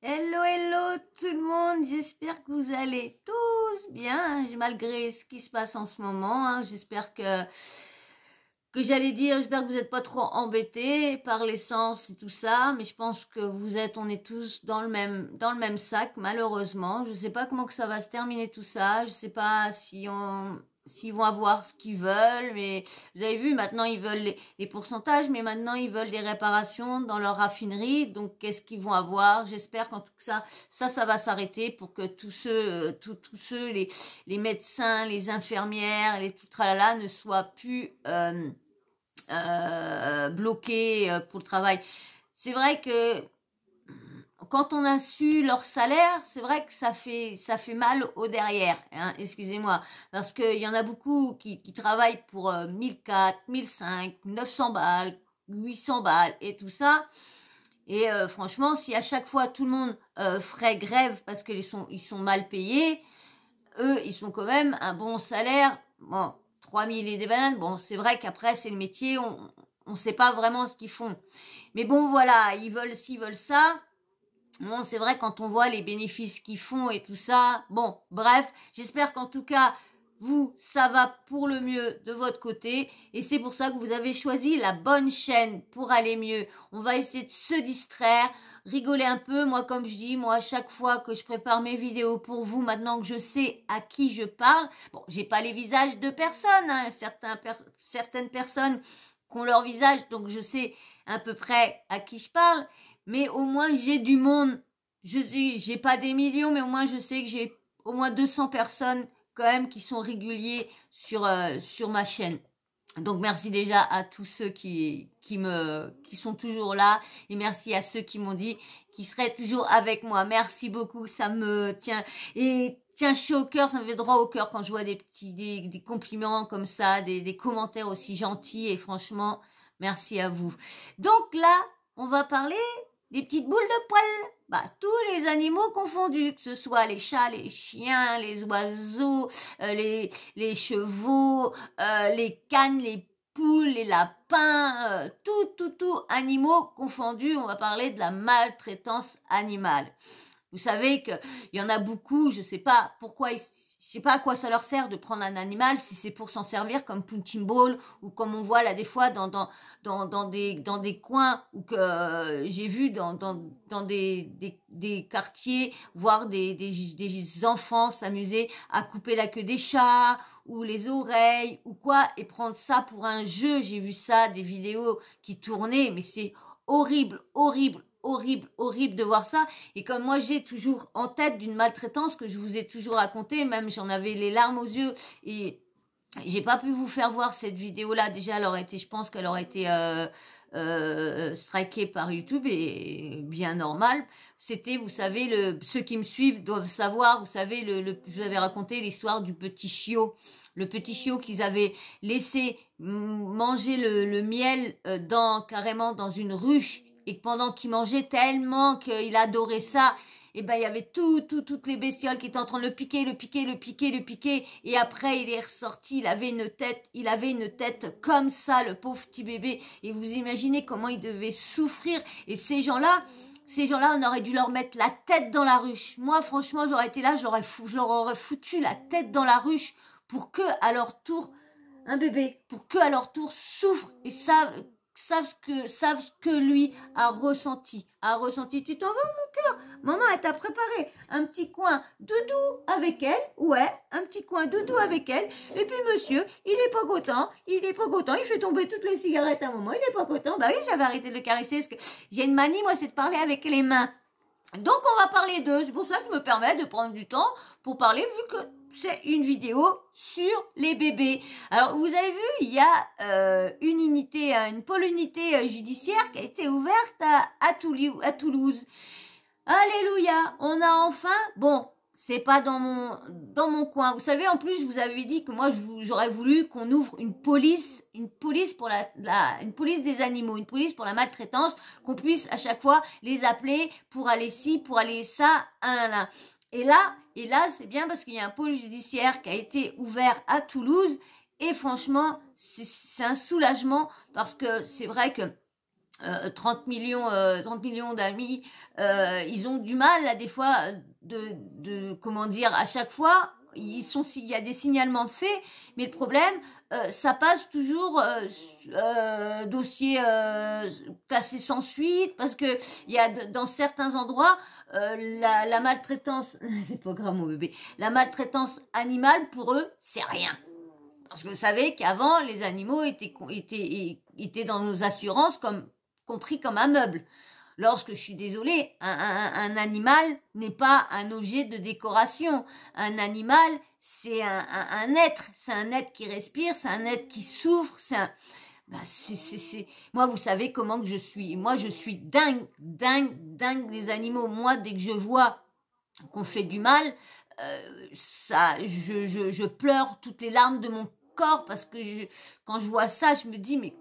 Hello, hello tout le monde, j'espère que vous allez tous bien, malgré ce qui se passe en ce moment, hein. J'espère j'espère que vous n'êtes pas trop embêtés par l'essence et tout ça, mais je pense que on est tous dans le même sac, malheureusement. Je sais pas comment que ça va se terminer tout ça, je sais pas s'ils vont avoir ce qu'ils veulent, mais vous avez vu, maintenant ils veulent les pourcentages, mais maintenant ils veulent des réparations dans leur raffinerie, donc qu'est-ce qu'ils vont avoir? J'espère qu'en tout cas ça va s'arrêter pour que tous ceux, les médecins, les infirmières, les tout tralala ne soient plus bloqués pour le travail. C'est vrai que quand on a su leur salaire, c'est vrai que ça fait mal au derrière, hein, excusez-moi, parce qu'il y en a beaucoup qui travaillent pour 1004, 1005, 900 balles, 800 balles et tout ça. Et franchement, si à chaque fois tout le monde ferait grève parce qu'ils sont mal payés, eux, ils sont quand même un bon salaire. Bon, 3000 et des bananes, bon, c'est vrai qu'après, c'est le métier, on sait pas vraiment ce qu'ils font. Mais bon, voilà, s'ils veulent ça. Bon, c'est vrai, quand on voit les bénéfices qu'ils font et tout ça, bon, bref, j'espère qu'en tout cas, ça va pour le mieux de votre côté, et c'est pour ça que vous avez choisi la bonne chaîne pour aller mieux. On va essayer de se distraire, rigoler un peu. Moi, comme je dis, à chaque fois que je prépare mes vidéos pour vous, maintenant que je sais à qui je parle, bon, j'ai pas les visages de personnes, hein, certaines personnes qui ont leur visage, donc je sais à peu près à qui je parle, mais au moins j'ai du monde. J'ai pas des millions, mais au moins je sais que j'ai au moins 200 personnes quand même qui sont réguliers sur ma chaîne. Donc merci déjà à tous ceux qui sont toujours là, et merci à ceux qui m'ont dit qu'ils seraient toujours avec moi. Merci beaucoup, ça me tient chaud au cœur, ça me fait droit au cœur quand je vois des compliments comme ça, des commentaires aussi gentils, et franchement, merci à vous. Donc là, on va parler des petites boules de poils. Tous les animaux confondus, que ce soit les chats, les chiens, les oiseaux, les chevaux, les cannes, les poules, les lapins, tout, animaux confondus. On va parler de la maltraitance animale. Vous savez que il y en a beaucoup, je sais pas pourquoi, je sais pas à quoi ça leur sert de prendre un animal, si c'est pour s'en servir comme punching ball, ou comme on voit là des fois dans des coins, ou que j'ai vu dans des quartiers, voir des enfants s'amuser à couper la queue des chats ou les oreilles ou quoi, et prendre ça pour un jeu. J'ai vu ça, des vidéos qui tournaient, mais c'est horrible, horrible, horrible, horrible de voir ça. Et comme moi j'ai toujours en tête d'une maltraitance que je vous ai toujours racontée, même j'en avais les larmes aux yeux, et j'ai pas pu vous faire voir cette vidéo là. Déjà je pense qu'elle aurait été strikée par YouTube, et bien normal. C'était, vous savez, ceux qui me suivent doivent savoir, vous savez, je vous avais raconté l'histoire du petit chiot. Le petit chiot qu'ils avaient laissé manger le miel carrément dans une ruche, et pendant qu'il mangeait, tellement qu'il adorait ça, et il y avait toutes les bestioles qui étaient en train de le piquer, et après il est ressorti, il avait une tête comme ça, le pauvre petit bébé, et vous imaginez comment il devait souffrir. Et ces gens-là, on aurait dû leur mettre la tête dans la ruche. Moi, franchement, j'aurais été là, je leur aurais foutu la tête dans la ruche, pour que, à leur tour, un bébé, pour que, à leur tour, souffrent et savent ce que lui a ressenti. Tu t'en vas, mon cœur? Maman, elle t'a préparé un petit coin doudou avec elle. Ouais, un petit coin doudou avec elle. Et puis monsieur, il est pas content. Il fait tomber toutes les cigarettes à un moment. Il est pas content. Bah oui, j'avais arrêté de le caresser parce que j'ai une manie, moi, c'est de parler avec les mains. Donc on va parler d'eux. C'est pour ça que je me permets de prendre du temps pour parler, vu que c'est une vidéo sur les bébés. Alors vous avez vu, il y a une pôle unité judiciaire qui a été ouverte à Toulouse. Alléluia, on a enfin, bon, c'est pas dans mon coin. Vous savez, en plus, je vous avais dit que moi, j'aurais voulu qu'on ouvre une police pour une police des animaux, une police pour la maltraitance, qu'on puisse à chaque fois les appeler pour aller ci, pour aller ça, là. Et là, c'est bien parce qu'il y a un pôle judiciaire qui a été ouvert à Toulouse, et franchement, c'est un soulagement, parce que c'est vrai que 30 millions d'amis, ils ont du mal là des fois comment dire, à chaque fois il y a des signalements de faits, mais le problème ça passe toujours dossier classé sans suite, parce que il y a dans certains endroits la maltraitance c'est pas grave mon bébé, la maltraitance animale pour eux c'est rien. Parce que vous savez qu'avant, les animaux étaient dans nos assurances compris comme un meuble. Lorsque je suis désolée, un animal n'est pas un objet de décoration. Un animal, c'est un être. C'est un être qui respire, c'est un être qui souffre, Moi, vous savez comment que je suis. Moi, je suis dingue des animaux. Moi, dès que je vois qu'on fait du mal, je pleure toutes les larmes de mon corps, parce que quand je vois ça, je me dis mais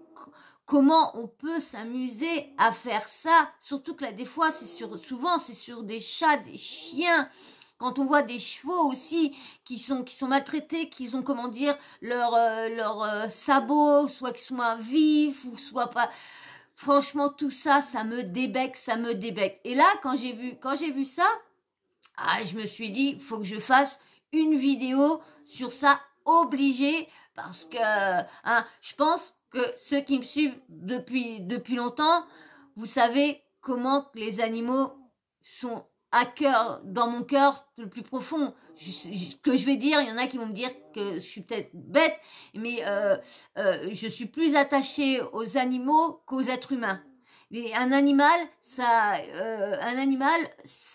comment on peut s'amuser à faire ça, surtout que là des fois souvent c'est sur des chats, des chiens. Quand on voit des chevaux aussi qui sont maltraités, qui ont comment dire leurs sabots, soit qu'ils soient vifs ou soit pas. Franchement tout ça, ça me débecque. Et là quand j'ai vu ça, je me suis dit, faut que je fasse une vidéo sur ça, obligé, parce que je pense que ceux qui me suivent depuis longtemps, vous savez comment les animaux sont à cœur, dans mon cœur le plus profond. Que je vais dire, il y en a qui vont me dire que je suis peut-être bête, mais je suis plus attachée aux animaux qu'aux êtres humains. Un animal, ça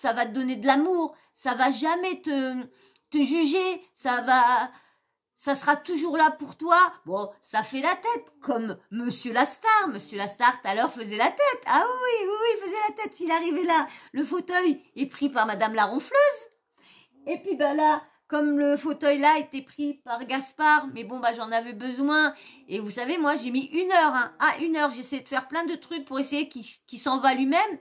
va te donner de l'amour, ça va jamais te juger, ça sera toujours là pour toi. Bon, ça fait la tête, comme Monsieur Lastar. Monsieur Lastar, tout à l'heure, faisait la tête. Ah oui, il faisait la tête. S'il arrivait là, le fauteuil est pris par Madame la ronfleuse. Et puis, là, comme le fauteuil là était pris par Gaspard, mais bon, j'en avais besoin. Et vous savez, moi, j'ai mis 1 heure. Une heure, j'essaie de faire plein de trucs pour essayer qu'il s'en va lui-même.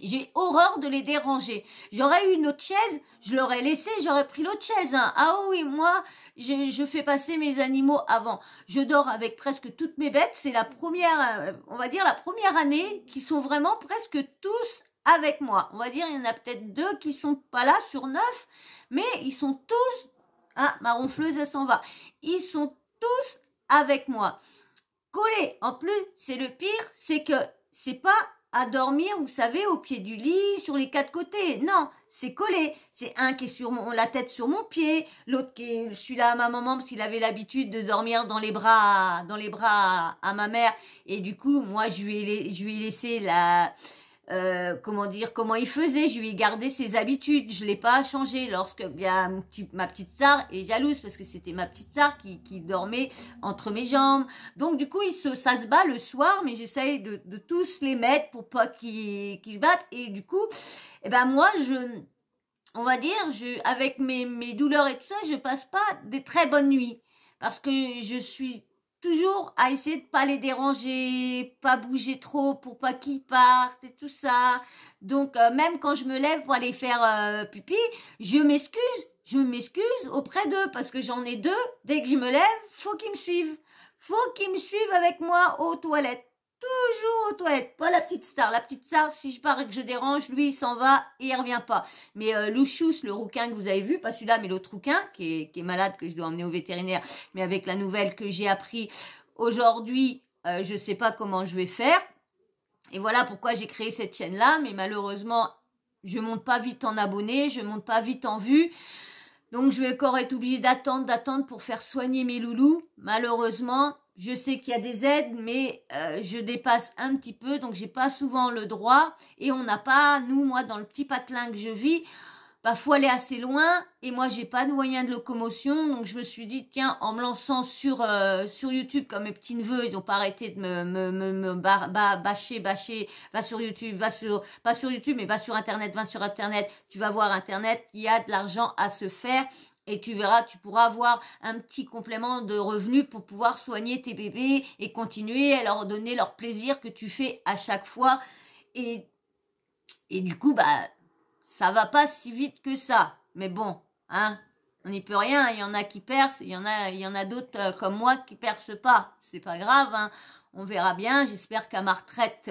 J'ai horreur de les déranger. J'aurais eu une autre chaise, je l'aurais laissé, j'aurais pris l'autre chaise. Ah oui, moi, je fais passer mes animaux avant. Je dors avec presque toutes mes bêtes. C'est la première, on va dire la première année qui sont vraiment presque tous avec moi. On va dire, il y en a peut-être 2 qui sont pas là sur 9, mais ils sont tous... ma ronfleuse, elle s'en va. Ils sont tous avec moi. Collés. En plus, c'est le pire, c'est que c'est pas à dormir, vous savez, au pied du lit, sur les 4 côtés. Non, c'est collé. C'est un qui est sur la tête sur mon pied, l'autre qui est celui-là à ma maman, parce qu'il avait l'habitude de dormir dans les bras à ma mère. Et du coup, moi, je lui ai laissé comment il faisait, je lui ai gardé ses habitudes, je l'ai pas changé. Lorsque ma petite sœur est jalouse, parce que c'était ma petite sœur qui dormait entre mes jambes, donc du coup ça se bat le soir, mais j'essaye de tous les mettre pour pas qu'ils se battent. Et du coup moi on va dire, avec mes douleurs et tout ça, je passe pas des très bonnes nuits, parce que je suis toujours à essayer de pas les déranger, pas bouger trop pour pas qu'ils partent et tout ça. Donc même quand je me lève pour aller faire pipi, je m'excuse auprès d'eux, parce que j'en ai 2. Dès que je me lève, faut qu'ils me suivent. Faut qu'ils me suivent avec moi aux toilettes. Toujours aux toilettes, pas la petite star. La petite star, si je pars et que je dérange, lui, il s'en va et il revient pas. Mais Louchous, le rouquin que vous avez vu, pas celui-là, mais l'autre rouquin, qui est malade, que je dois emmener au vétérinaire, mais avec la nouvelle que j'ai appris aujourd'hui, je sais pas comment je vais faire. Et voilà pourquoi j'ai créé cette chaîne-là, mais malheureusement, je monte pas vite en abonnés, je monte pas vite en vues. Donc, je vais encore être obligée d'attendre pour faire soigner mes loulous. Malheureusement, je sais qu'il y a des aides, mais je dépasse un petit peu, donc j'ai pas souvent le droit. Et on n'a pas, moi, dans le petit patelin que je vis, faut aller assez loin. Et moi, j'ai pas de moyen de locomotion, donc je me suis dit, tiens, en me lançant sur YouTube, comme mes petits neveux, ils ont pas arrêté de me bâcher. Va sur YouTube, pas sur YouTube, mais va sur Internet. Tu vas voir Internet, il y a de l'argent à se faire. Et tu verras, tu pourras avoir un petit complément de revenus pour pouvoir soigner tes bébés et continuer à leur donner leur plaisir que tu fais à chaque fois. Et du coup, ça va pas si vite que ça. Mais bon, on n'y peut rien. Il y en a qui percent, il y en a d'autres comme moi qui percent pas. C'est pas grave, On verra bien. J'espère qu'à ma retraite,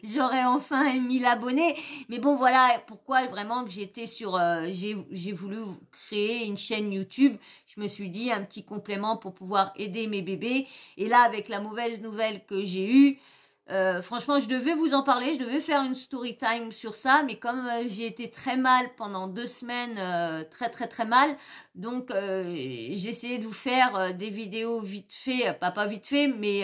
j'aurai enfin 1000 abonnés. Mais bon, voilà pourquoi vraiment que j'étais sur... j'ai voulu créer une chaîne YouTube. Je me suis dit un petit complément pour pouvoir aider mes bébés. Et là, avec la mauvaise nouvelle que j'ai eue, franchement, je devais vous en parler, je devais faire une story time sur ça, mais comme j'ai été très mal pendant 2 semaines, très mal, donc j'ai essayé de vous faire des vidéos vite fait, pas vite fait, mais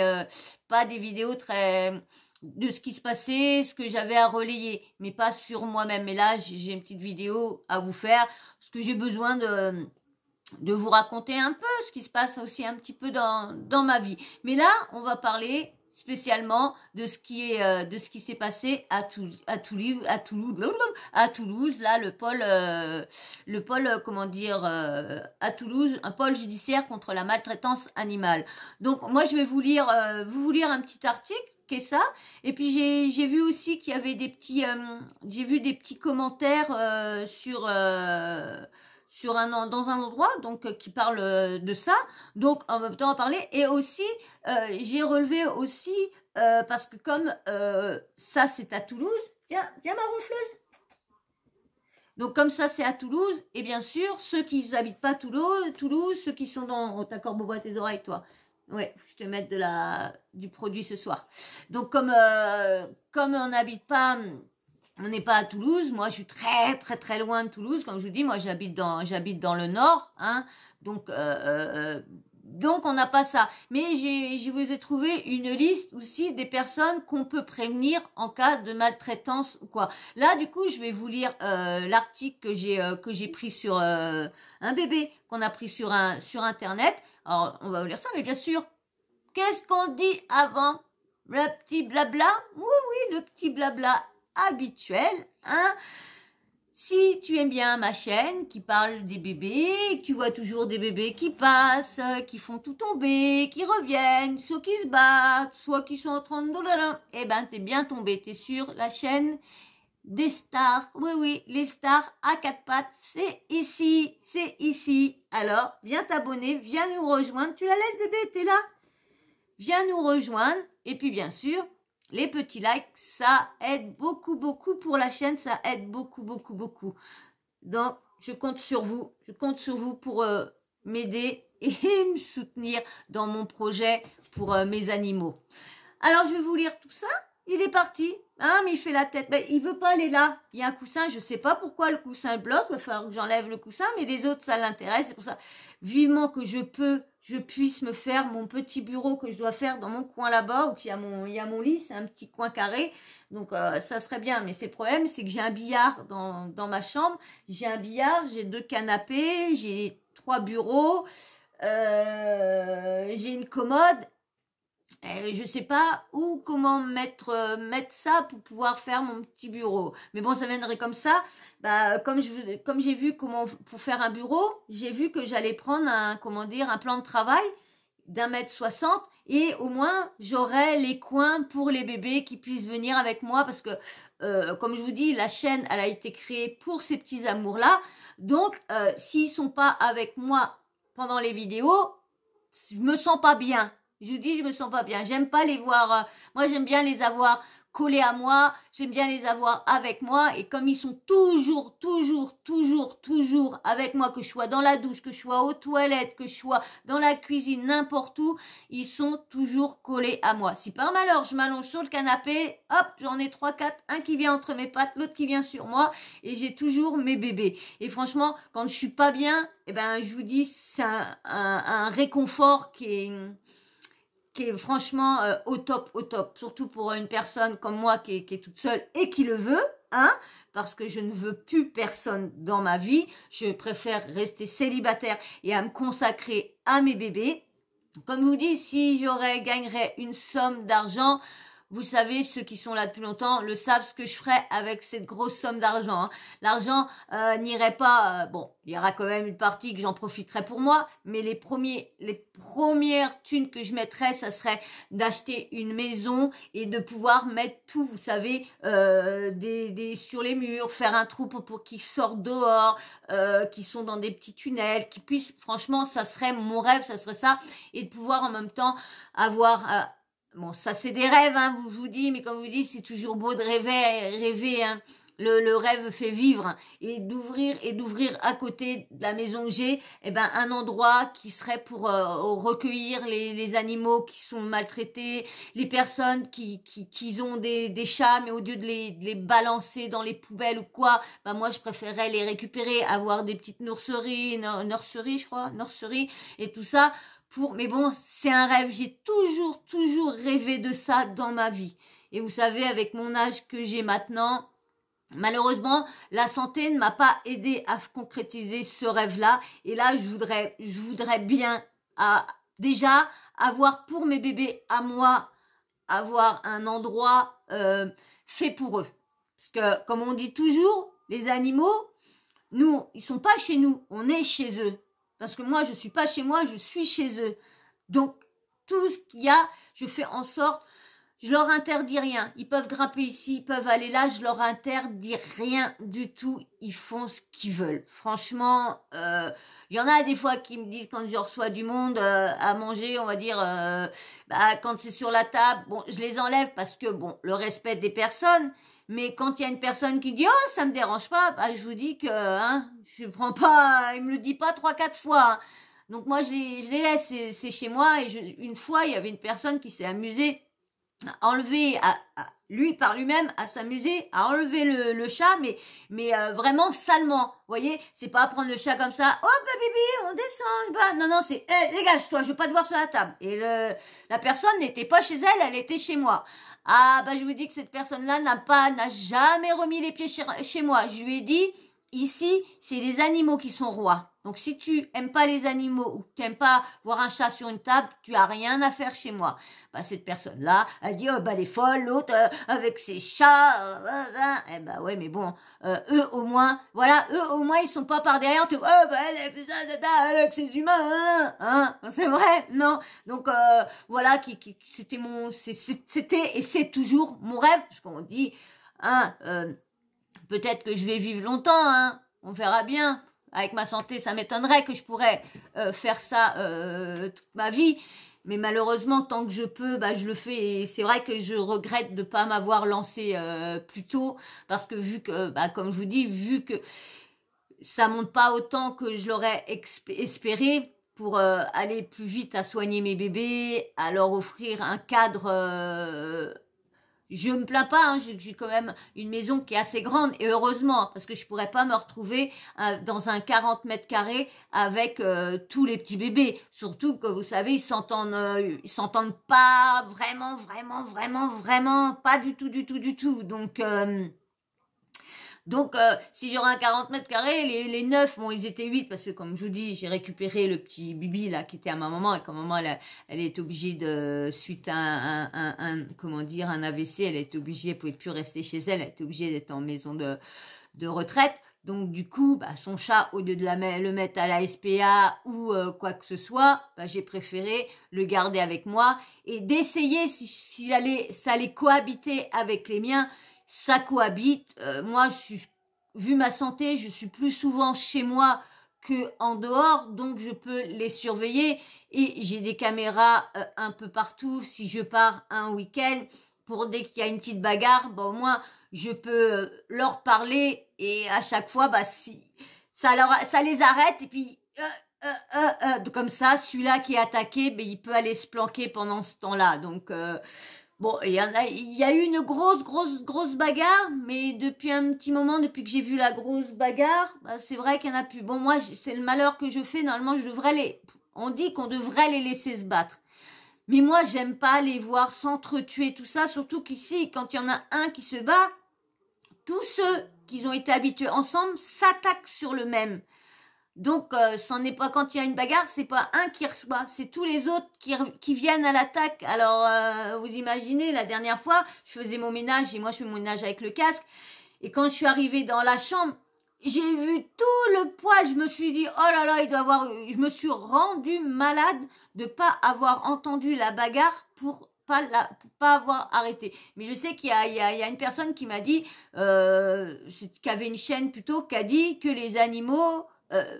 pas des vidéos très de ce qui se passait, ce que j'avais à relayer, mais pas sur moi-même. Mais là, j'ai une petite vidéo à vous faire, parce que j'ai besoin de vous raconter un peu ce qui se passe aussi un petit peu dans ma vie. Mais là, on va parler spécialement de ce qui s'est passé à Toulouse, là le pôle comment dire à Toulouse, un pôle judiciaire contre la maltraitance animale. Donc moi je vais vous lire un petit article qui est ça, et puis j'ai vu aussi qu'il y avait des petits j'ai vu des petits commentaires dans un endroit donc qui parle de ça, donc en même temps on va parler. Et aussi j'ai relevé aussi parce que comme ça c'est à Toulouse, tiens ma ronfleuse, donc comme ça c'est à Toulouse, et bien sûr ceux qui n'habitent pas Toulouse, ceux qui sont dans... Oh, d'accord, bois tes oreilles toi. Ouais, je te mets du produit ce soir. Donc comme on n'habite pas, on n'est pas à Toulouse. Moi, je suis très loin de Toulouse. Comme je vous dis, moi, j'habite dans le nord, hein. Donc on n'a pas ça. Mais je vous ai trouvé une liste aussi des personnes qu'on peut prévenir en cas de maltraitance ou quoi. Là, du coup, je vais vous lire l'article que j'ai pris sur un bébé qu'on a pris sur Internet. Alors, on va vous lire ça, mais bien sûr, qu'est-ce qu'on dit avant? Le petit blabla? Oui, le petit blabla habituel, hein. Si tu aimes bien ma chaîne qui parle des bébés, que tu vois toujours des bébés qui passent, qui font tout tomber, qui reviennent, soit qui se battent, soit qui sont en train de... Eh ben, t'es bien tombé, t'es sur la chaîne des stars. Oui, les stars à 4 pattes, c'est ici. Alors, viens t'abonner, viens nous rejoindre. Tu la laisses, bébé, t'es là? Viens nous rejoindre. Et puis, bien sûr, les petits likes, ça aide beaucoup pour la chaîne, ça aide beaucoup. Donc, je compte sur vous pour m'aider et me soutenir dans mon projet pour mes animaux. Alors, je vais vous lire tout ça. Il est parti, hein, mais il fait la tête. Ben, il veut pas aller là. Il y a un coussin, je sais pas pourquoi le coussin bloque. Il va falloir que j'enlève le coussin, mais les autres, ça l'intéresse. C'est pour ça, vivement que je puisse me faire mon petit bureau que je dois faire dans mon coin là-bas, où il y a mon lit, c'est un petit coin carré. Donc, ça serait bien. Mais c'est le problème, c'est que j'ai un billard dans ma chambre. J'ai un billard, j'ai 2 canapés, j'ai 3 bureaux, j'ai une commode. Je sais pas comment mettre ça pour pouvoir faire mon petit bureau. Mais bon, ça viendrait comme ça. Bah, comme j'ai vu pour faire un bureau, j'ai vu que j'allais prendre un plan de travail d'1,60 m et au moins j'aurai les coins pour les bébés qui puissent venir avec moi parce que comme je vous dis, la chaîne elle a été créée pour ces petits amours là. Donc s'ils sont pas avec moi pendant les vidéos, je me sens pas bien. Je vous dis, je me sens pas bien. J'aime pas les voir. Moi, j'aime bien les avoir collés à moi. J'aime bien les avoir avec moi. Et comme ils sont toujours avec moi, que je sois dans la douche, que je sois aux toilettes, que je sois dans la cuisine, n'importe où, ils sont toujours collés à moi. Si par malheur, je m'allonge sur le canapé, hop, j'en ai 3, 4, un qui vient entre mes pattes, l'autre qui vient sur moi, et j'ai toujours mes bébés. Et franchement, quand je suis pas bien, eh ben, je vous dis, c'est un réconfort qui est franchement au top, surtout pour une personne comme moi qui est toute seule et qui le veut, hein, parce que je ne veux plus personne dans ma vie, je préfère rester célibataire et à me consacrer à mes bébés. Comme je vous dis, si gagnerais une somme d'argent, vous savez, ceux qui sont là depuis longtemps le savent ce que je ferais avec cette grosse somme d'argent, hein. L'argent n'irait pas... bon, il y aura quand même une partie que j'en profiterai pour moi, mais les premières thunes que je mettrais, ça serait d'acheter une maison et de pouvoir mettre tout, vous savez, sur les murs, faire un trou pour qu'ils sortent dehors, qui sont dans des petits tunnels, qui puissent... Franchement, ça serait mon rêve, ça serait ça, et de pouvoir en même temps avoir... bon, ça c'est des rêves, hein, je vous dis, mais comme vous dites, c'est toujours beau de rêver, hein. Le rêve fait vivre, hein. Et d'ouvrir à côté de la maison que j'ai, eh ben, un endroit qui serait pour recueillir les animaux qui sont maltraités, les personnes qui ont des chats, mais au lieu de les balancer dans les poubelles ou quoi, ben, moi, je préférerais les récupérer, avoir des petites nurseries, je crois, nurseries, et tout ça. Mais bon, c'est un rêve. J'ai toujours rêvé de ça dans ma vie. Et vous savez, avec mon âge que j'ai maintenant, malheureusement, la santé ne m'a pas aidé à concrétiser ce rêve-là. Et là, je voudrais bien, déjà, avoir pour mes bébés à moi, avoir un endroit fait pour eux. Parce que, comme on dit toujours, les animaux, nous, ils sont pas chez nous, on est chez eux. Parce que moi, je suis pas chez moi, je suis chez eux. Donc, tout ce qu'il y a, je fais en sorte, je leur interdis rien. Ils peuvent grimper ici, ils peuvent aller là, je leur interdis rien du tout. Ils font ce qu'ils veulent. Franchement, y en a des fois qui me disent quand je reçois du monde à manger, on va dire, quand c'est sur la table, bon, je les enlève parce que, bon, le respect des personnes. Mais quand il y a une personne qui dit oh ça me dérange pas, bah je vous dis que je prends pas, il me le dit pas 3-4 fois. Hein. Donc moi je les laisse, c'est chez moi et une fois il y avait une personne qui s'est amusée à enlever lui par lui-même à s'amuser à enlever le chat mais vraiment salement. Vous voyez, c'est pas prendre le chat comme ça. Oh bah bibi, on descend. Bah non c'est dégage-toi, je veux pas te voir sur la table. Et la personne n'était pas chez elle, elle était chez moi. Ah, bah, je vous dis que cette personne-là n'a jamais remis les pieds chez moi. Je lui ai dit, ici, c'est les animaux qui sont rois. Donc, si tu aimes pas les animaux ou tu aimes pas voir un chat sur une table, tu as rien à faire chez moi. Bah, cette personne-là, elle dit, oh, bah, elle est folle, l'autre, avec ses chats, eh bah, ouais, mais bon, eux, au moins, ils sont pas par derrière, oh, bah, elle avec ses humains, hein, c'est vrai, non. Donc, voilà, c'était et c'est toujours mon rêve, parce qu'on dit, hein, peut-être que je vais vivre longtemps, hein, on verra bien. Avec ma santé, ça m'étonnerait que je pourrais faire ça toute ma vie. Mais malheureusement, tant que je peux, bah, je le fais. Et c'est vrai que je regrette de pas m'avoir lancé plus tôt. Parce que vu que, bah, comme je vous dis, vu que ça monte pas autant que je l'aurais espéré pour aller plus vite à soigner mes bébés, à leur offrir un cadre... Je me plains pas, hein, j'ai quand même une maison qui est assez grande et heureusement parce que je pourrais pas me retrouver dans un 40 mètres carrés avec tous les petits bébés. Surtout que vous savez ils s'entendent pas vraiment pas du tout. Donc, si j'aurais un 40 mètres carrés, les 9, bon, ils étaient 8 parce que, comme je vous dis, j'ai récupéré le petit Bibi, là, qui était à ma maman et quand maman, elle est obligée suite à un AVC, elle est obligée, elle pouvait plus rester chez elle, elle était obligée d'être en maison de retraite. Donc, du coup, bah, son chat, au lieu de le mettre à la SPA ou quoi que ce soit, bah, j'ai préféré le garder avec moi et d'essayer si ça allait cohabiter avec les miens. Ça cohabite. Moi, vu ma santé, je suis plus souvent chez moi que en dehors, donc je peux les surveiller et j'ai des caméras un peu partout. Si je pars un week-end, pour dès qu'il y a une petite bagarre, bon, au moins je peux leur parler et à chaque fois, bah si ça les arrête et puis comme ça, celui-là qui est attaqué, ben il peut aller se planquer pendant ce temps-là. Donc bon, il y a eu une grosse bagarre, mais depuis un petit moment, depuis que j'ai vu la grosse bagarre, bah, c'est vrai qu'il y en a plus. Bon, moi, c'est le malheur que je fais. Normalement, on dit qu'on devrait les laisser se battre. Mais moi, j'aime pas les voir s'entretuer, tout ça. Surtout qu'ici, quand il y en a un qui se bat, tous ceux qui ont été habitués ensemble s'attaquent sur le même. Donc, c'en est pas quand il y a une bagarre, c'est pas un qui reçoit, c'est tous les autres qui viennent à l'attaque. Alors, vous imaginez, la dernière fois, je faisais mon ménage et moi je fais mon ménage avec le casque. Et quand je suis arrivée dans la chambre, j'ai vu tout le poil. Je me suis dit, oh là là, je me suis rendue malade de pas avoir entendu la bagarre pour pas avoir arrêté. Mais je sais qu'il y a une personne qui m'a dit, qui avait une chaîne plutôt, qui a dit que les animaux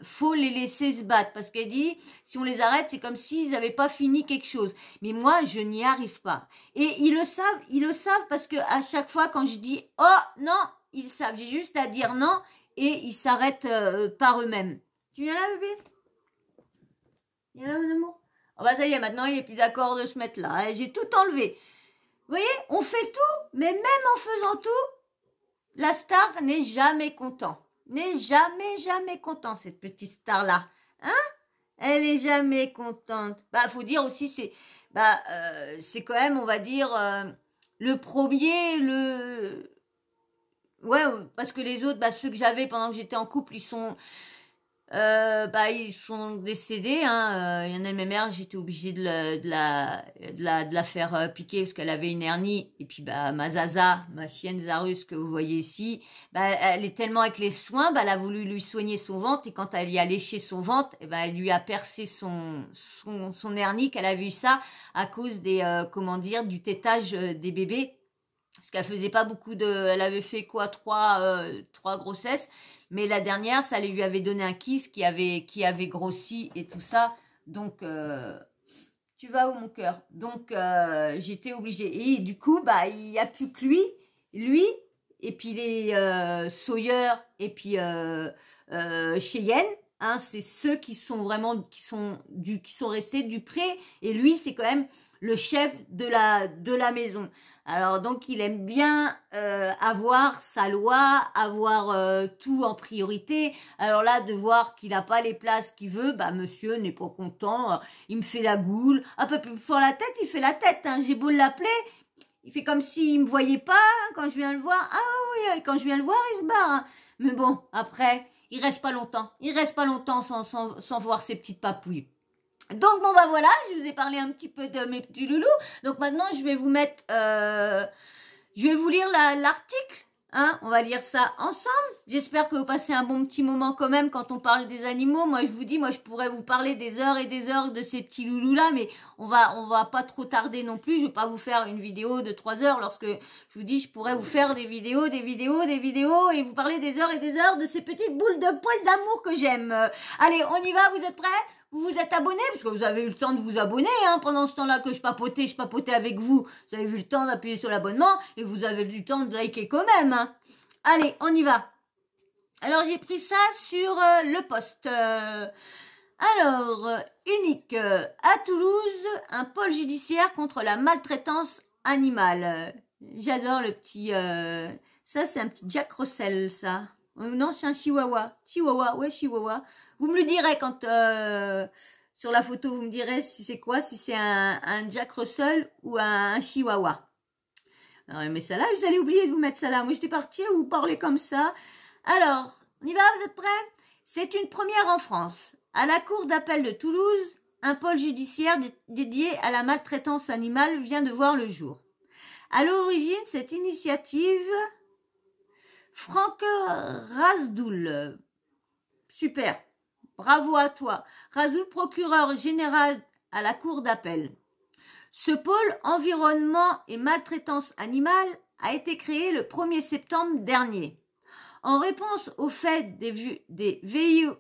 faut les laisser se battre parce qu'elle dit si on les arrête c'est comme s'ils n'avaient pas fini quelque chose. Mais moi je n'y arrive pas. Et ils le savent parce que à chaque fois quand je dis oh non, ils savent. J'ai juste à dire non et ils s'arrêtent par eux-mêmes. Tu viens là bébé? Viens là mon amour. Oh bah ça y est, maintenant il est plus d'accord de se mettre là. J'ai tout enlevé. Vous voyez, on fait tout, mais même en faisant tout, la star n'est jamais content. N'est jamais content, cette petite star-là. Hein? Elle est jamais contente. Bah, faut dire aussi, c'est quand même, on va dire, le premier, ouais, parce que les autres, bah, ceux que j'avais pendant que j'étais en couple, ils sont décédés. Hein. Il y en a une mère, j'étais obligée de la faire piquer parce qu'elle avait une hernie. Et puis bah ma Zaza, ma chienne Zarus que vous voyez ici, bah elle est tellement avec les soins, bah elle a voulu lui soigner son ventre et quand elle y a léché son ventre, et bah elle lui a percé son hernie qu'elle a vu ça à cause des du tétage des bébés. Parce qu'elle faisait pas beaucoup elle avait fait quoi, trois grossesses, mais la dernière, ça lui avait donné un kiss qui avait grossi et tout ça. Donc, tu vas où mon cœur? Donc, j'étais obligée. Et du coup, bah, il y a plus que lui, et puis les Sawyer, et puis Cheyenne. Hein, c'est ceux qui sont restés du pré. Et lui, c'est quand même le chef de la maison. Alors donc il aime bien avoir sa loi, avoir tout en priorité. Alors là de voir qu'il n'a pas les places qu'il veut, bah monsieur n'est pas content, il me fait la goule. Un peu plus fort la tête, il fait la tête. Hein. J'ai beau l'appeler, il fait comme s'il me voyait pas hein, quand je viens le voir. Ah oui, quand je viens le voir, il se barre. Hein. Mais bon, après, il reste pas longtemps. Il reste pas longtemps sans voir ses petites papouilles. Donc bon bah voilà, je vous ai parlé un petit peu de mes petits loulous. Donc maintenant je vais vous mettre, je vais vous lire l'article. Hein, on va lire ça ensemble. J'espère que vous passez un bon petit moment quand même quand on parle des animaux. Moi je vous dis, moi je pourrais vous parler des heures et des heures de ces petits loulous là, mais on va pas trop tarder non plus. Je vais pas vous faire une vidéo de 3 heures lorsque je vous dis je pourrais vous faire des vidéos et vous parler des heures et des heures de ces petites boules de poils d'amour que j'aime. Allez, on y va, vous êtes prêts? Vous vous êtes abonné parce que vous avez eu le temps de vous abonner hein, pendant ce temps-là que je papotais avec vous. Vous avez eu le temps d'appuyer sur l'abonnement et vous avez eu le temps de liker quand même. Hein. Allez, on y va. Alors, j'ai pris ça sur le poste. Unique. À Toulouse, un pôle judiciaire contre la maltraitance animale. J'adore le petit... Ça, c'est un petit Jack Russell, ça. Non, c'est un chihuahua. Chihuahua. Vous me le direz quand sur la photo, vous me direz si c'est quoi, si c'est un Jack Russell ou un chihuahua. Alors, mais ça là, vous allez oublier de vous mettre ça là. Moi, j'étais partie à vous parler comme ça. Alors, on y va, vous êtes prêts? C'est une première en France. À la cour d'appel de Toulouse, un pôle judiciaire dédié à la maltraitance animale vient de voir le jour. À l'origine, cette initiative... Franck Razdoul, super, bravo à toi. Razdoul, procureur général à la cour d'appel. Ce pôle environnement et maltraitance animale a été créé le 1er septembre dernier. En réponse au fait des VIOLENCES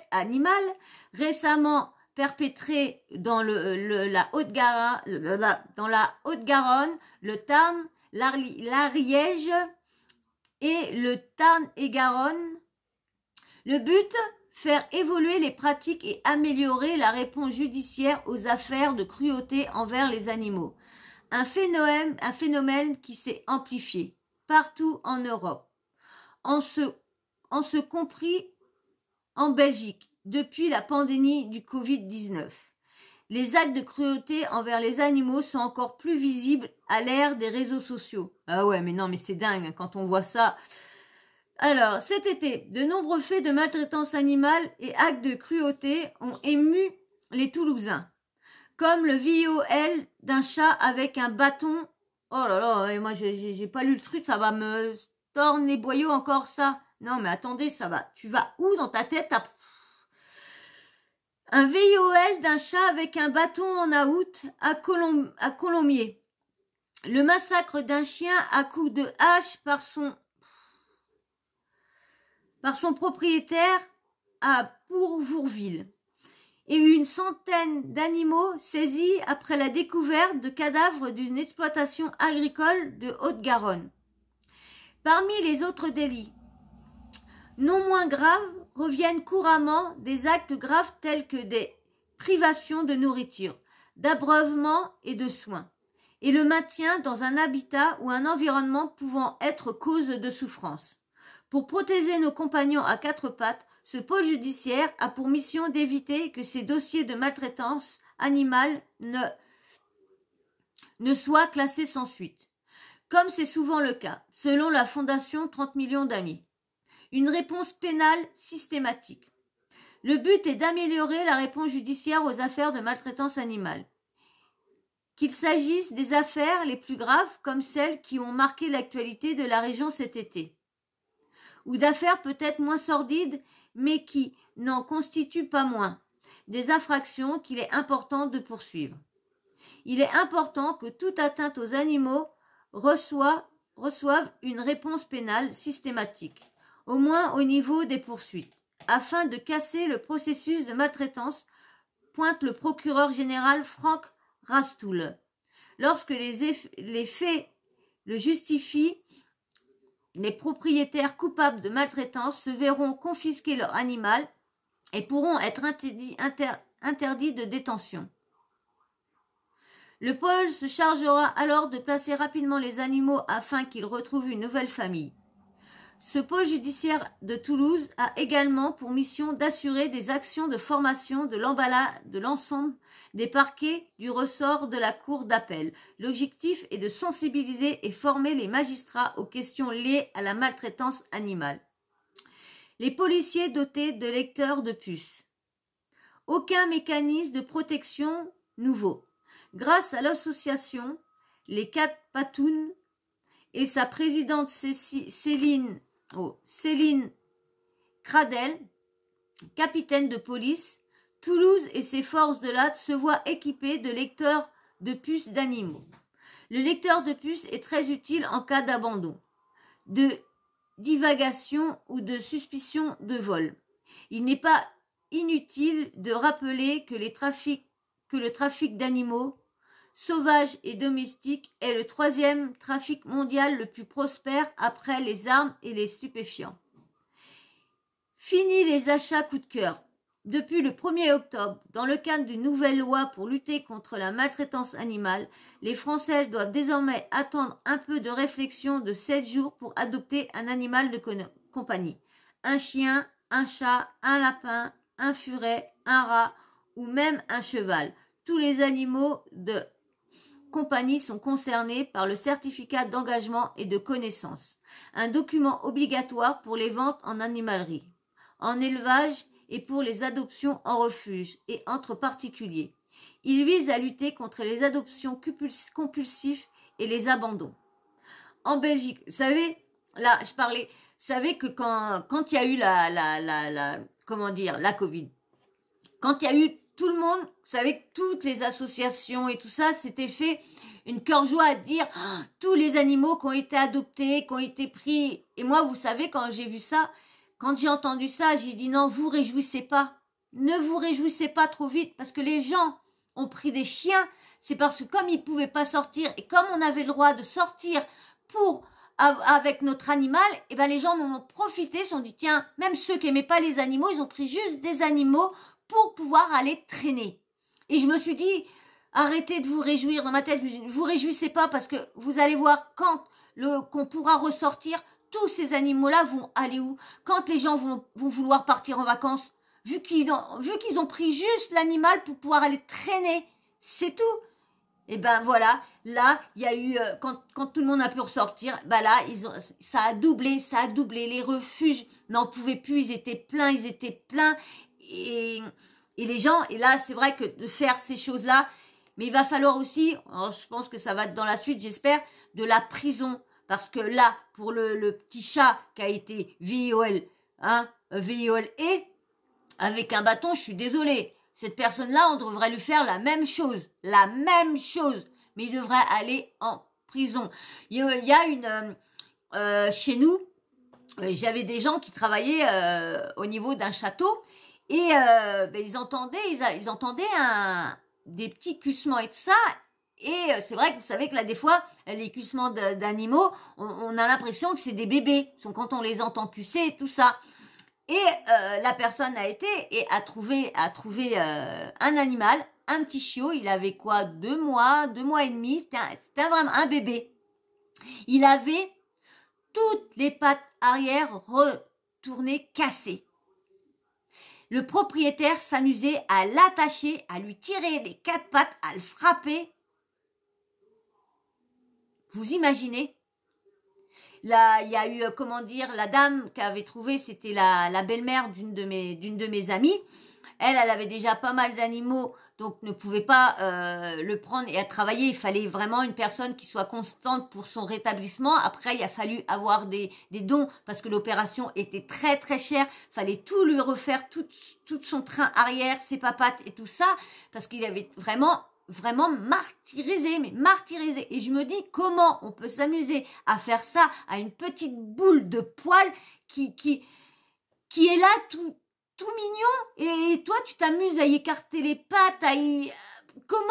animales récemment perpétrés dans la Haute-Garonne, le Tarn, l'Ariège et le Tarn-et-Garonne. Le but, faire évoluer les pratiques et améliorer la réponse judiciaire aux affaires de cruauté envers les animaux. Un phénomène qui s'est amplifié partout en Europe, en ce compris en Belgique, depuis la pandémie du Covid-19. Les actes de cruauté envers les animaux sont encore plus visibles à l'ère des réseaux sociaux. Ah ouais, mais non, mais c'est dingue hein, quand on voit ça. Alors, cet été, de nombreux faits de maltraitance animale et actes de cruauté ont ému les Toulousains. Comme le viol d'un chat avec un bâton. Oh là là, moi j'ai pas lu le truc, ça va me torner les boyaux encore ça. Non mais attendez, ça va. Tu vas où dans ta tête? Un VIOL d'un chat avec un bâton en août à Colombier. Le massacre d'un chien à coups de hache par son par son propriétaire à Pourvourville et une centaine d'animaux saisis après la découverte de cadavres d'une exploitation agricole de Haute-Garonne. Parmi les autres délits, non moins graves, reviennent couramment des actes graves tels que des privations de nourriture, d'abreuvement et de soins, et le maintien dans un habitat ou un environnement pouvant être cause de souffrance. Pour protéger nos compagnons à quatre pattes, ce pôle judiciaire a pour mission d'éviter que ces dossiers de maltraitance animale ne soient classés sans suite, comme c'est souvent le cas, selon la Fondation 30 millions d'amis. Une réponse pénale systématique. Le but est d'améliorer la réponse judiciaire aux affaires de maltraitance animale. Qu'il s'agisse des affaires les plus graves comme celles qui ont marqué l'actualité de la région cet été, ou d'affaires peut-être moins sordides mais qui n'en constituent pas moins, des infractions qu'il est important de poursuivre. Il est important que toute atteinte aux animaux reçoive une réponse pénale systématique, au moins au niveau des poursuites, afin de casser le processus de maltraitance, pointe le procureur général Franck Rastoul. Lorsque les faits le justifient, les propriétaires coupables de maltraitance se verront confisquer leur animal et pourront être interdits de détention. Le pôle se chargera alors de placer rapidement les animaux afin qu'ils retrouvent une nouvelle famille. Ce pôle judiciaire de Toulouse a également pour mission d'assurer des actions de formation de l'ensemble des parquets du ressort de la cour d'appel. L'objectif est de sensibiliser et former les magistrats aux questions liées à la maltraitance animale. Les policiers dotés de lecteurs de puces. Aucun mécanisme de protection nouveau. Grâce à l'association Les Quatre Patounes et sa présidente Céline Cradel, capitaine de police, Toulouse et ses forces de l'ordre se voient équipés de lecteurs de puces d'animaux. Le lecteur de puces est très utile en cas d'abandon, de divagation ou de suspicion de vol. Il n'est pas inutile de rappeler que le trafic d'animaux sauvages et domestiques est le troisième trafic mondial le plus prospère après les armes et les stupéfiants. Fini les achats coup de cœur. Depuis le 1er octobre, dans le cadre d'une nouvelle loi pour lutter contre la maltraitance animale, les Français doivent désormais attendre un peu de réflexion de 7 jours pour adopter un animal de compagnie. Un chien, un chat, un lapin, un furet, un rat ou même un cheval. Tous les animaux de compagnie sont concernés par le certificat d'engagement et de connaissance, un document obligatoire pour les ventes en animalerie, en élevage et pour les adoptions en refuge et entre particuliers. Il vise à lutter contre les adoptions compulsives et les abandons. En Belgique, vous savez, là je parlais, vous savez que quand il y a eu la Covid, quand il y a eu tout le monde, vous savez que toutes les associations et tout ça, s'était fait une cœur-joie à dire tous les animaux qui ont été adoptés, qui ont été pris. Et moi, vous savez, quand j'ai vu ça, quand j'ai entendu ça, j'ai dit non, vous réjouissez pas. Ne vous réjouissez pas trop vite parce que les gens ont pris des chiens. C'est parce que comme ils pouvaient pas sortir et comme on avait le droit de sortir avec notre animal, et ben les gens en ont profité, se sont dit tiens, même ceux qui aimaient pas les animaux, ils ont pris juste des animaux pour pouvoir aller traîner. Et je me suis dit, arrêtez de vous réjouir. Dans ma tête, vous réjouissez pas parce que vous allez voir qu'on pourra ressortir, tous ces animaux-là vont aller où? Quand les gens vont vouloir partir en vacances, vu qu'ils ont pris juste l'animal pour pouvoir aller traîner, c'est tout. Et ben voilà, là, il y a eu, quand tout le monde a pu ressortir, ben là, ça a doublé, les refuges n'en pouvaient plus, ils étaient pleins, et les gens, et là, c'est vrai que de faire ces choses-là, mais il va falloir aussi, alors je pense que ça va être dans la suite, j'espère, de la prison. Parce que là, pour le petit chat qui a été violé, avec un bâton, je suis désolée. Cette personne-là, on devrait lui faire la même chose. Mais il devrait aller en prison. Il y a chez nous, j'avais des gens qui travaillaient au niveau d'un château et ils entendaient, ils entendaient des petits cuissements et tout ça. Et c'est vrai que vous savez que là, des fois, les cuissements d'animaux, on a l'impression que c'est des bébés. Quand on les entend cusser et tout ça. Et la personne a été et a trouvé un animal, un petit chiot. Il avait quoi, 2 mois et demi. C'était vraiment un bébé. Il avait toutes les pattes arrière retournées, cassées. Le propriétaire s'amusait à l'attacher, à lui tirer les 4 pattes, à le frapper. Vous imaginez? Là, il y a eu, comment dire, la dame qu'avait trouvé, c'était la belle-mère d'une de mes amies. Elle avait déjà pas mal d'animaux, donc ne pouvait pas le prendre et à travailler. Il fallait vraiment une personne qui soit constante pour son rétablissement. Après, il a fallu avoir des dons parce que l'opération était très très chère. Il fallait tout lui refaire, tout son train arrière, ses papates et tout ça, parce qu'il avait vraiment martyrisé. Et je me dis, comment on peut s'amuser à faire ça à une petite boule de poil qui est là tout mignon, et toi tu t'amuses à y écarter les pattes, comment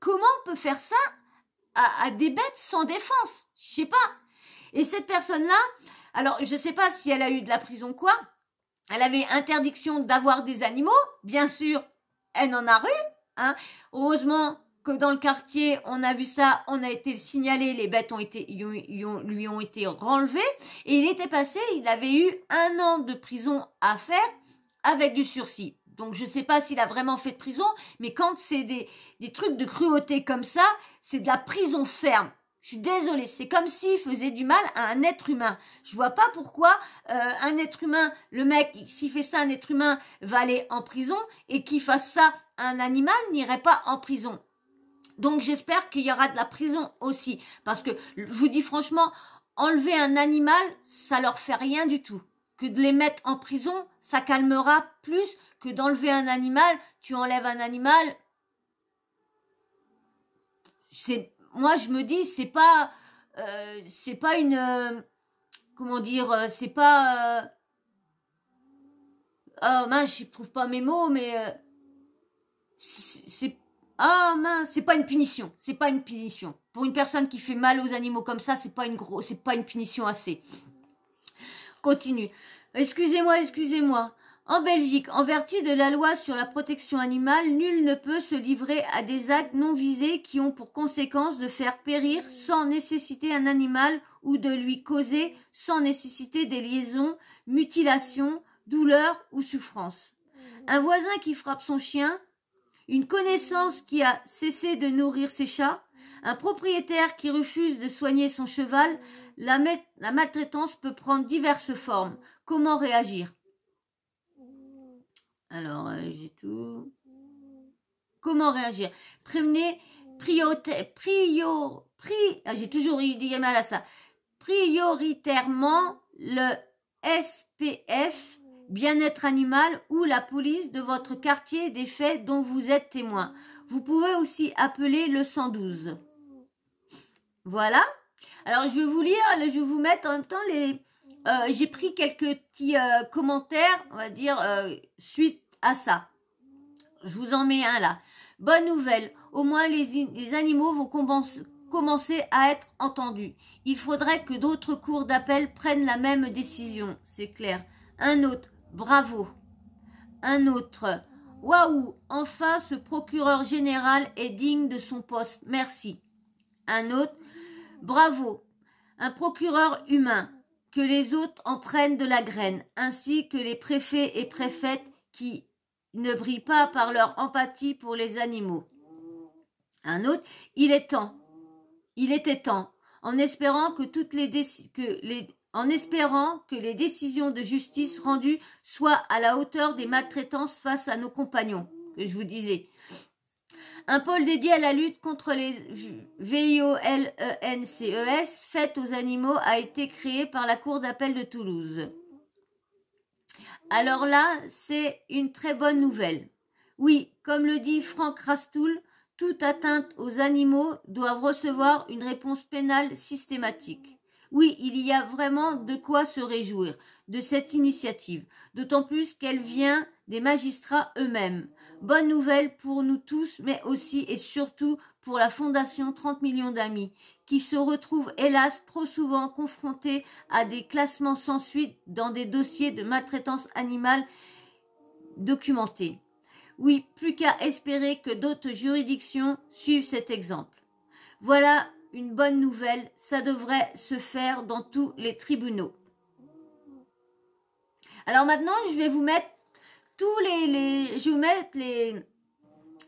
on peut faire ça à des bêtes sans défense? Je sais pas. Et cette personne-là, alors je sais pas si elle a eu de la prison ou quoi, elle avait interdiction d'avoir des animaux, bien sûr, elle en a eu, hein. Heureusement que dans le quartier, on a vu ça, on a été le signaler, les bêtes lui ont été renlevées, et il était passé, il avait eu 1 an de prison à faire, avec du sursis. Donc je sais pas s'il a vraiment fait de prison, mais quand c'est des trucs de cruauté comme ça, c'est de la prison ferme. Je suis désolée, c'est comme s'il faisait du mal à un être humain. Je vois pas pourquoi un être humain, le mec, s'il fait ça à un être humain, va aller en prison, et qu'il fasse ça à un animal, n'irait pas en prison. Donc j'espère qu'il y aura de la prison aussi, parce que je vous dis franchement, enlever un animal, ça leur fait rien du tout. Que de les mettre en prison, ça calmera plus que d'enlever un animal. Tu enlèves un animal, moi je me dis, c'est pas une, comment dire, c'est pas, oh mince, je trouve pas mes mots, mais c'est pas une punition. C'est pas une punition. Pour une personne qui fait mal aux animaux comme ça, c'est pas une punition assez. Continue. Excusez-moi. En Belgique, en vertu de la loi sur la protection animale, nul ne peut se livrer à des actes non visés qui ont pour conséquence de faire périr sans nécessité un animal ou de lui causer sans nécessité des liaisons, mutilations, douleurs ou souffrances. Un voisin qui frappe son chien, une connaissance qui a cessé de nourrir ses chats, un propriétaire qui refuse de soigner son cheval, la maltraitance peut prendre diverses formes. Comment réagir? Alors, j'ai tout. Comment réagir? Prévenez, j'ai toujours eu du mal à ça. Prioritairement le SPF, bien-être animal, ou la police de votre quartier des faits dont vous êtes témoin. Vous pouvez aussi appeler le 112. Voilà. Alors, je vais vous lire, je vais vous mettre en même temps j'ai pris quelques petits commentaires, on va dire, suite à ça. Je vous en mets un là. Bonne nouvelle, au moins les animaux vont commencer à être entendus. Il faudrait que d'autres cours d'appel prennent la même décision, c'est clair. Un autre, bravo. Un autre, waouh, enfin ce procureur général est digne de son poste, merci. Un autre, bravo, un procureur humain, que les autres en prennent de la graine, ainsi que les préfets et préfètes qui ne brillent pas par leur empathie pour les animaux. Un autre, il était temps, en espérant que les décisions de justice rendues soient à la hauteur des maltraitances face à nos compagnons, que je vous disais. Un pôle dédié à la lutte contre les VIOLENCES faites aux animaux a été créé par la Cour d'appel de Toulouse. Alors là, c'est une très bonne nouvelle. Oui, comme le dit Franck Rastoul, toute atteinte aux animaux doivent recevoir une réponse pénale systématique. Oui, il y a vraiment de quoi se réjouir de cette initiative, d'autant plus qu'elle vient des magistrats eux-mêmes. Bonne nouvelle pour nous tous, mais aussi et surtout pour la Fondation 30 millions d'amis, qui se retrouve hélas trop souvent confrontée à des classements sans suite dans des dossiers de maltraitance animale documentés. Oui, plus qu'à espérer que d'autres juridictions suivent cet exemple. Voilà une bonne nouvelle, ça devrait se faire dans tous les tribunaux. Alors maintenant, je vais vous mettre je vais vous mettre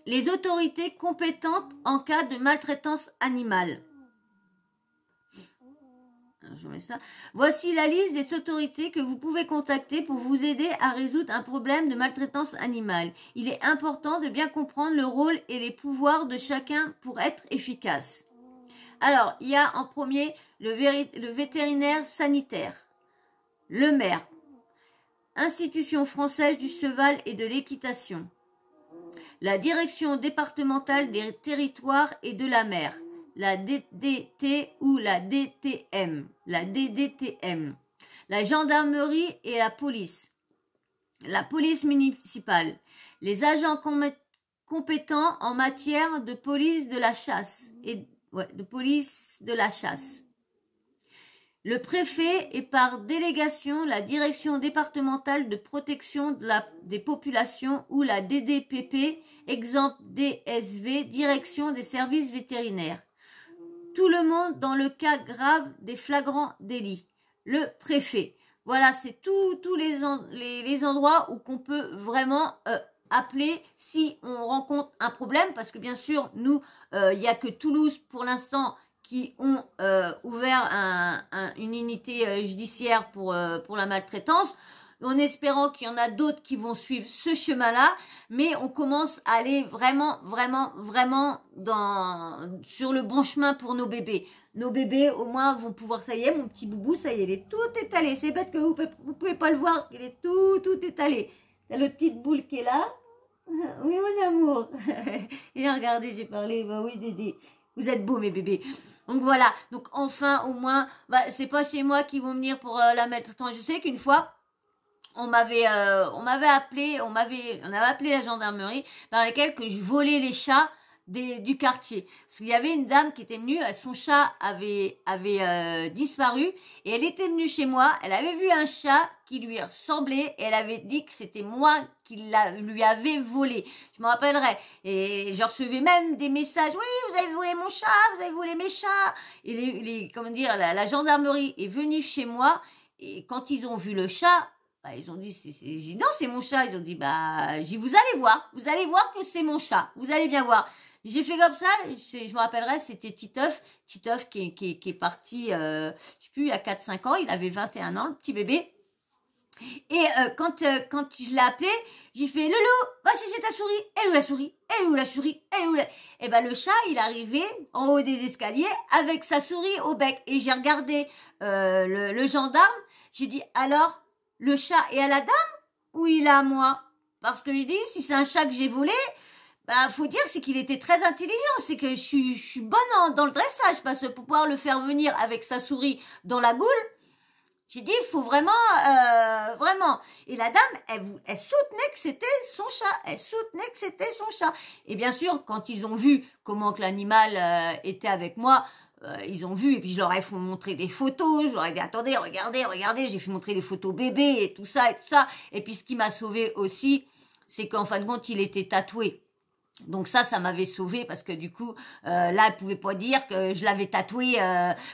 les autorités compétentes en cas de maltraitance animale. Je mets ça. Voici la liste des autorités que vous pouvez contacter pour vous aider à résoudre un problème de maltraitance animale. Il est important de bien comprendre le rôle et les pouvoirs de chacun pour être efficace. Alors, il y a en premier le vétérinaire sanitaire, le maire, Institution française du cheval et de l'équitation, la direction départementale des territoires et de la mer, la DDT ou la DTM, la gendarmerie et la police municipale, les agents compétents en matière de police de la chasse Le préfet et par délégation la direction départementale de protection des populations ou la DDPP, exemple DSV, direction des services vétérinaires. Tout le monde dans le cas grave des flagrants délits. Le préfet. Voilà, c'est tous les endroits où qu'on peut vraiment appeler si on rencontre un problème, parce que bien sûr, nous, il n'y a que Toulouse pour l'instant qui ont ouvert une unité judiciaire pour la maltraitance, en espérant qu'il y en a d'autres qui vont suivre ce chemin-là, mais on commence à aller vraiment sur le bon chemin pour nos bébés. Nos bébés, au moins, vont pouvoir, ça y est, mon petit boubou, ça y est, il est tout étalé. C'est bête que vous pouvez pas le voir, parce qu'il est tout étalé. T'as le petit boule qui est là. Oui, mon amour. Et regardez, j'ai parlé, bah oui, Dédé. Vous êtes beaux, mes bébés. Donc voilà. Donc enfin, au moins, bah, c'est pas chez moi qu'ils vont venir pour la maltraitance. Je sais qu'une fois, on avait appelé la gendarmerie par laquelle que je volais les chats du quartier. Parce qu'il y avait une dame qui était venue, son chat avait disparu et elle était venue chez moi, elle avait vu un chat qui lui ressemblait et elle avait dit que c'était moi qui lui avait volé. Je me rappellerai. Et je recevais même des messages, oui, vous avez volé mon chat, vous avez volé mes chats. Et comment dire, la gendarmerie est venue chez moi et quand ils ont vu le chat, bah, ils ont dit, j'ai dit, non, c'est mon chat. Ils ont dit, bah, vous allez voir que c'est mon chat. Vous allez bien voir. J'ai fait comme ça, je me rappellerai, c'était Titeuf qui est parti, je sais plus, il y a 4-5 ans, il avait 21 ans, le petit bébé. Et quand je l'ai appelé, j'ai fait, Loulou, va chercher ta souris. Elle est où la souris? Elle est où la souris? Elle est où la... Et ben le chat, il arrivait en haut des escaliers avec sa souris au bec. Et j'ai regardé le gendarme, j'ai dit, alors, le chat est à la dame ou il est à moi? Parce que je dis, si c'est un chat que j'ai volé, bah faut dire c'est qu'il était très intelligent, c'est que je suis bonne dans le dressage, parce que pour pouvoir le faire venir avec sa souris dans la goule, j'ai dit il faut vraiment. Et la dame, elle soutenait que c'était son chat. Et bien sûr, quand ils ont vu comment que l'animal était avec moi, ils ont vu, et puis je leur ai fait montrer des photos, je leur ai dit attendez, regardez, j'ai fait montrer les photos bébés et tout ça. Et puis ce qui m'a sauvé aussi, c'est qu'en fin de compte, il était tatoué. Donc ça m'avait sauvé parce que du coup, là, elle pouvait pas dire que je l'avais tatoué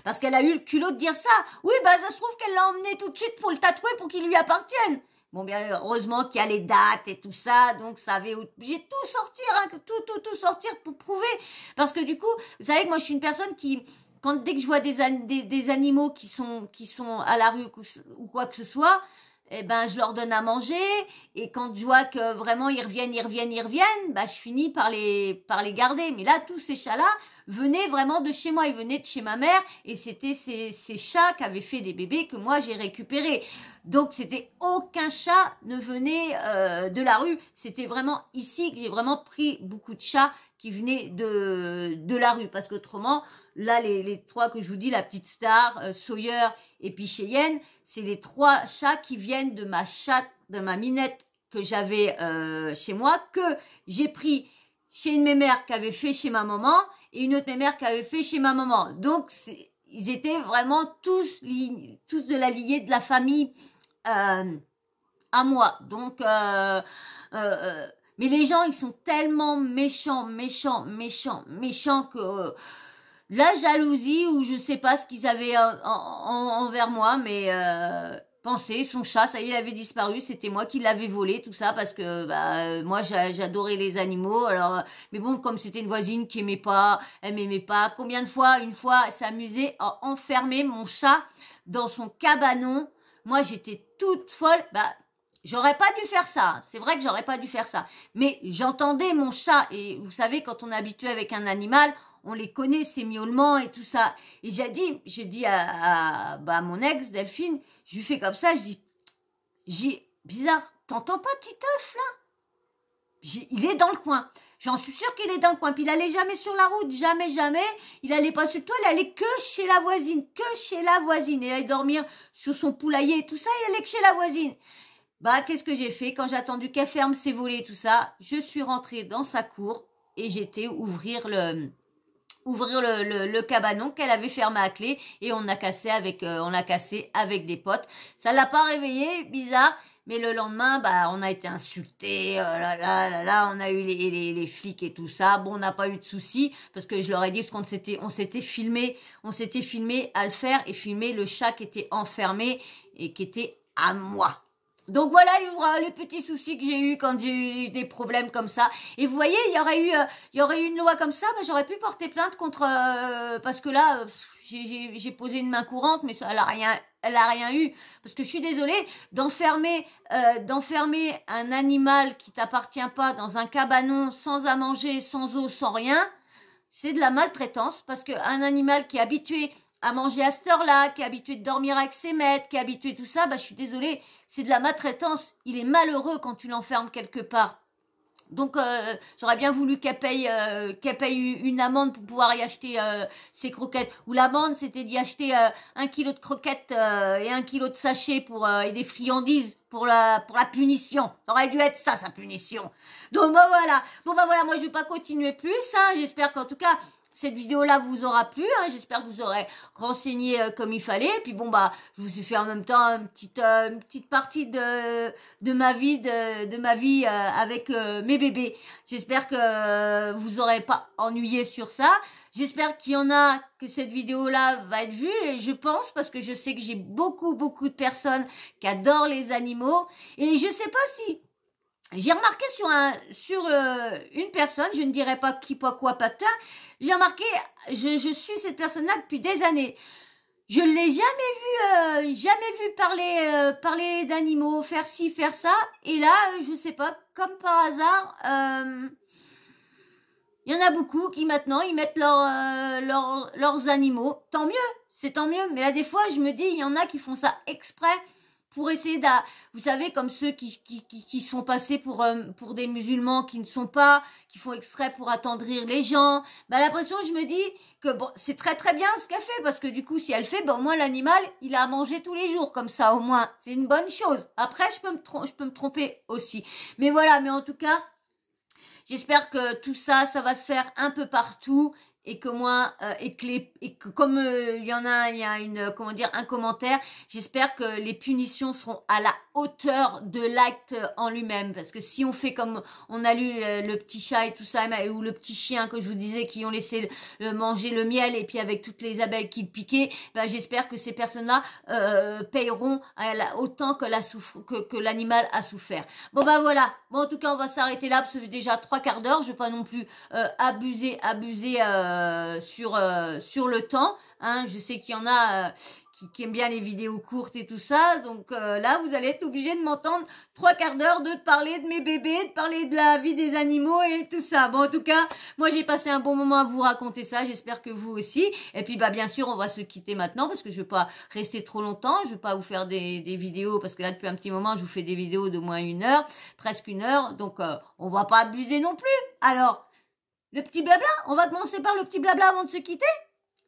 parce qu'elle a eu le culot de dire ça. Oui, bah ça se trouve qu'elle l'a emmené tout de suite pour le tatouer pour qu'il lui appartienne. Bon, bien heureusement qu'il y a les dates et tout ça, donc ça avait obligé de tout sortir, hein, tout sortir pour prouver. Parce que du coup, vous savez que moi je suis une personne qui, dès que je vois des animaux qui sont à la rue ou quoi que ce soit, eh ben je leur donne à manger, et quand je vois que vraiment ils reviennent, bah je finis par les garder. Mais là, tous ces chats-là venaient vraiment de chez moi, ils venaient de chez ma mère, et c'était ces chats qui avaient fait des bébés que moi j'ai récupérés. Donc c'était aucun chat ne venait de la rue, c'était vraiment ici que j'ai vraiment pris beaucoup de chats qui venaient de la rue. Parce qu'autrement, là, les trois que je vous dis, la petite Star, Sawyer et puis Cheyenne, c'est les trois chats qui viennent de ma chatte, de ma minette que j'avais chez moi, que j'ai pris chez une mémère qui avait fait chez ma maman et une autre mémère qui avait fait chez ma maman. Donc, ils étaient vraiment tous de la lignée de la famille à moi. Donc, mais les gens, ils sont tellement méchants que la jalousie ou je sais pas ce qu'ils avaient envers moi, mais pensez, son chat, ça y est, il avait disparu, c'était moi qui l'avais volé, tout ça, parce que moi j'adorais les animaux, alors mais bon, comme c'était une voisine qui aimait pas, elle m'aimait pas, combien de fois, une fois, elle s'amusait à enfermer mon chat dans son cabanon, moi j'étais toute folle, j'aurais pas dû faire ça, c'est vrai que j'aurais pas dû faire ça, mais j'entendais mon chat, et vous savez, quand on est habitué avec un animal, on les connaît, ces miaulements et tout ça. Et j'ai dit à mon ex, Delphine, je lui fais comme ça, bizarre, t'entends pas Titeuf, là? Il est dans le coin. J'en suis sûre qu'il est dans le coin. Puis il allait jamais sur la route, jamais. Il allait pas sur le toit, il allait que chez la voisine, Il allait dormir sur son poulailler et tout ça, il allait que chez la voisine. Qu'est-ce que j'ai fait? Quand j'ai attendu qu'elle ferme ses volets et tout ça, je suis rentrée dans sa cour et j'étais ouvrir le cabanon qu'elle avait fermé à clé et on a cassé avec des potes. Ça l'a pas réveillé, bizarre, mais le lendemain, on a été insultés, on a eu les flics et tout ça. Bon, on n'a pas eu de soucis parce que je leur ai dit parce on s'était filmé à le faire et filmer le chat qui était enfermé et qui était à moi. Donc voilà les petits soucis que j'ai eu quand j'ai eu des problèmes comme ça. Et vous voyez, il y aurait eu une loi comme ça, j'aurais pu porter plainte contre parce que là j'ai posé une main courante, mais elle a rien eu parce que je suis désolée d'enfermer un animal qui t'appartient pas dans un cabanon sans à manger, sans eau, sans rien. C'est de la maltraitance parce que un animal qui est habitué à manger à cette heure-là, qui est habitué de dormir avec ses maîtres, qui est habitué tout ça, je suis désolée, c'est de la maltraitance. Il est malheureux quand tu l'enfermes quelque part. Donc j'aurais bien voulu qu'elle paye une amende pour pouvoir y acheter ses croquettes. Ou l'amende c'était d'y acheter 1 kilo de croquettes et 1 kilo de sachets et des friandises pour la punition. Ça aurait dû être ça, sa punition. Donc voilà. Bon voilà, moi je vais pas continuer plus. J'espère qu'en tout cas cette vidéo-là vous aura plu, j'espère que vous aurez renseigné comme il fallait. Et puis je vous ai fait en même temps une petite partie de ma vie avec mes bébés. J'espère que vous aurez pas ennuyé sur ça. J'espère qu'il y en a que cette vidéo-là va être vue. Et je pense parce que je sais que j'ai beaucoup de personnes qui adorent les animaux. Et je sais pas si j'ai remarqué sur une personne, je ne dirais pas qui, pas quoi, patin. J'ai remarqué, je suis cette personne-là depuis des années. Je l'ai jamais vu parler d'animaux, faire ci, faire ça. Et là, je sais pas, comme par hasard, il y en a beaucoup qui maintenant ils mettent leurs animaux. Tant mieux, c'est tant mieux. Mais là, des fois, je me dis, il y en a qui font ça exprès. Pour essayer vous savez, comme ceux qui se font passer pour des musulmans qui ne sont pas, qui font exprès pour attendrir les gens. L'impression, je me dis que bon, c'est très très bien ce qu'elle fait, parce que du coup, si elle fait, au moins l'animal, il a à manger tous les jours, comme ça, au moins. C'est une bonne chose. Après, je peux me tromper aussi. Mais voilà, mais en tout cas, j'espère que tout ça va se faire un peu partout. Et que moi et que comme il y a un commentaire, j'espère que les punitions seront à la hauteur de l'acte en lui-même, parce que si on fait comme on a lu le petit chat et tout ça, ou le petit chien que je vous disais qui ont laissé manger le miel et puis avec toutes les abeilles qui le piquaient, j'espère que ces personnes-là payeront autant que l'animal a souffert. Bon voilà. Bon, en tout cas, on va s'arrêter là parce que j'ai déjà 3/4 d'heure. Je vais pas non plus abuser sur le temps. Je sais qu'il y en a qui aiment bien les vidéos courtes et tout ça. Donc là, vous allez être obligé de m'entendre 3/4 d'heure de parler de mes bébés, de parler de la vie des animaux et tout ça. Bon, en tout cas, moi, j'ai passé un bon moment à vous raconter ça. J'espère que vous aussi. Et puis, bien sûr, on va se quitter maintenant parce que je veux pas rester trop longtemps. Je veux pas vous faire des vidéos parce que là, depuis un petit moment, je vous fais des vidéos de moins 1 heure, presque 1 heure. Donc, on va pas abuser non plus. Alors, Le petit blabla, on va commencer par le petit blabla avant de se quitter.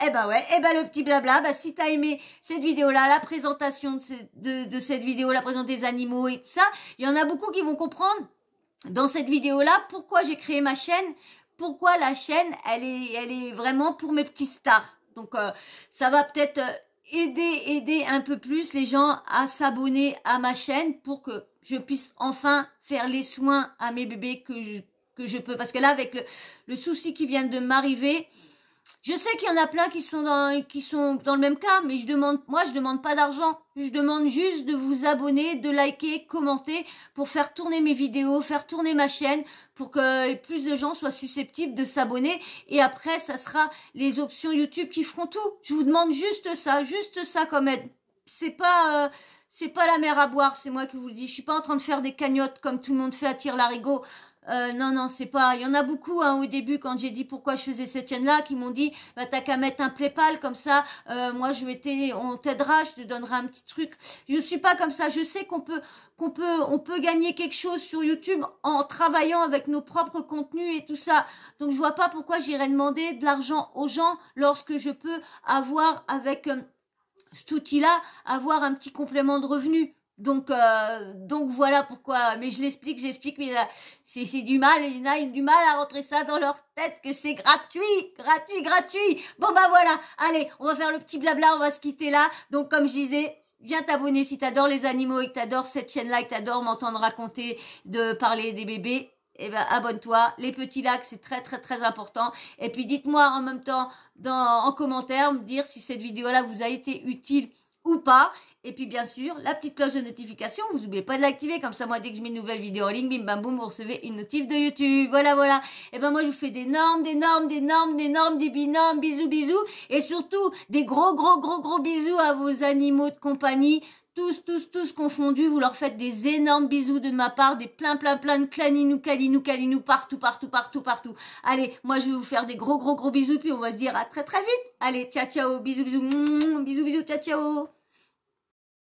Eh ben ouais, eh ben le petit blabla, bah si t'as aimé cette vidéo-là, la présentation de cette vidéo, la présentation des animaux et tout ça, il y en a beaucoup qui vont comprendre dans cette vidéo-là pourquoi j'ai créé ma chaîne, pourquoi la chaîne, elle est vraiment pour mes petits stars. Donc ça va peut-être aider un peu plus les gens à s'abonner à ma chaîne pour que je puisse enfin faire les soins à mes bébés que je peux. Parce que là, avec le souci qui vient de m'arriver, je sais qu'il y en a plein qui sont dans le même cas, mais je demande pas d'argent. Je demande juste de vous abonner, de liker, commenter pour faire tourner mes vidéos, faire tourner ma chaîne pour que plus de gens soient susceptibles de s'abonner. Et après, ça sera les options YouTube qui feront tout. Je vous demande juste ça comme aide. C'est pas la mer à boire, c'est moi qui vous le dis. Je suis pas en train de faire des cagnottes comme tout le monde fait à tire-larigot. Non, c'est pas. Il y en a beaucoup au début quand j'ai dit pourquoi je faisais cette chaîne-là, qui m'ont dit bah t'as qu'à mettre un PayPal comme ça. Moi on t'aidera, je te donnerai un petit truc. Je suis pas comme ça. Je sais qu'on peut gagner quelque chose sur YouTube en travaillant avec nos propres contenus et tout ça. Donc je vois pas pourquoi j'irais demander de l'argent aux gens lorsque je peux avoir avec cet outil-là, avoir un petit complément de revenu. Donc voilà pourquoi. Mais j'explique, mais c'est du mal. Il y en a du mal à rentrer ça dans leur tête que c'est gratuit. Bon bah voilà, allez, on va faire le petit blabla, on va se quitter là. Donc comme je disais, viens t'abonner si t'adores les animaux et que t'adores cette chaîne-là et que t'adores m'entendre raconter, de parler des bébés. Eh ben, abonne-toi. Les petits likes, c'est très important. Et puis, dites-moi en même temps, en commentaire, me dire si cette vidéo-là vous a été utile ou pas. Et puis, bien sûr, la petite cloche de notification, vous n'oubliez pas de l'activer. Comme ça, moi, dès que je mets une nouvelle vidéo en ligne, bim, bam, boum, vous recevez une notif de YouTube. Voilà. Et ben, moi, je vous fais d'énormes, des binômes, bisous. Et surtout, des gros bisous à vos animaux de compagnie. Tous confondus, vous leur faites des énormes bisous de ma part, des plein de calinou, partout. Allez, moi je vais vous faire des gros bisous, puis on va se dire à très vite. Allez, ciao, bisous, ciao.